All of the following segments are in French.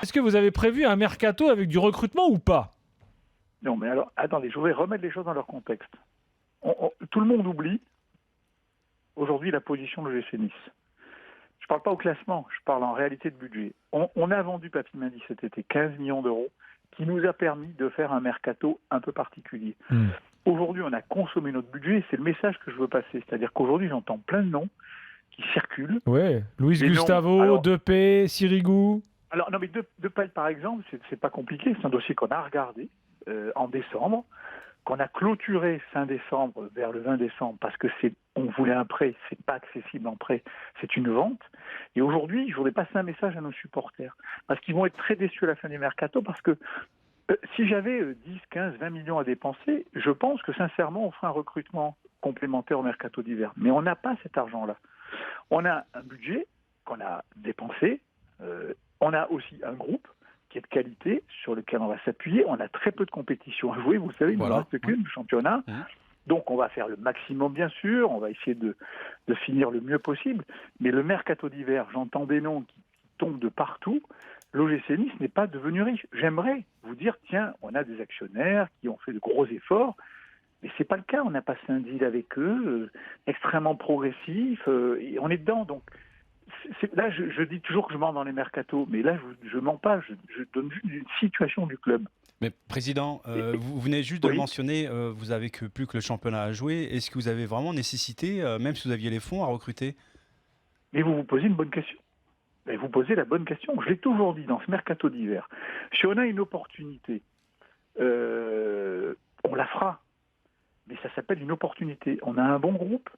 Est-ce que vous avez prévu un mercato avec du recrutement ou pas? Non, mais alors, attendez, je voudrais remettre les choses dans leur contexte. Tout le monde oublie aujourd'hui la position de l'OGC Nice. Je ne parle pas au classement, je parle en réalité de budget. On a vendu Papi Mendy cet été 15 millions d'euros, qui nous a permis de faire un mercato un peu particulier. Aujourd'hui, on a consommé notre budget, et c'est le message que je veux passer. C'est-à-dire qu'aujourd'hui, j'entends plein de noms qui circulent. Ouais, Luis Des noms, Gustavo, Depay, Sirigu. alors non, mais Depay, par exemple, c'est pas compliqué. C'est un dossier qu'on a regardé en décembre, qu'on a clôturé fin décembre vers le 20 décembre parce que on voulait un prêt, c'est pas accessible en prêt, c'est une vente. Et aujourd'hui, je voudrais passer un message à nos supporters parce qu'ils vont être très déçus à la fin du mercato parce que si j'avais 10, 15, 20 millions à dépenser, je pense que sincèrement, on ferait un recrutement complémentaire au mercato d'hiver. Mais on n'a pas cet argent-là. On a un budget qu'on a dépensé. On a aussi un groupe qui est de qualité, sur lequel on va s'appuyer. On a très peu de compétition à jouer, vous savez, il ne nous reste qu'une, le championnat. Donc on va faire le maximum, bien sûr, on va essayer de finir le mieux possible. Mais le mercato d'hiver, j'entends des noms qui tombent de partout. L'OGC Nice n'est pas devenu riche. J'aimerais vous dire, tiens, on a des actionnaires qui ont fait de gros efforts, mais ce n'est pas le cas. On a passé un deal avec eux, extrêmement progressif, et on est dedans. Donc, là, je dis toujours que je mens dans les mercatos, mais là, je ne mens pas, je donne juste une situation du club. Mais Président, vous venez juste de le mentionner, vous n'avez plus que le championnat à jouer. Est-ce que vous avez vraiment nécessité, même si vous aviez les fonds, à recruter? Mais vous vous posez une bonne question. Et vous posez la bonne question. Je l'ai toujours dit dans ce mercato d'hiver. Si on a une opportunité, on la fera. Mais ça s'appelle une opportunité. On a un bon groupe,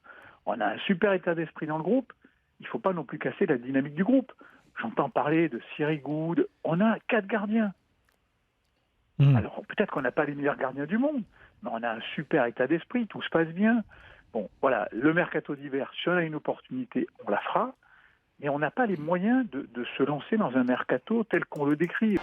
on a un super état d'esprit dans le groupe. Il ne faut pas non plus casser la dynamique du groupe. J'entends parler de Sirigu. On a 4 gardiens. Alors peut-être qu'on n'a pas les meilleurs gardiens du monde, mais on a un super état d'esprit, tout se passe bien. Bon, voilà, le mercato d'hiver, si on a une opportunité, on la fera, mais on n'a pas les moyens de se lancer dans un mercato tel qu'on le décrit.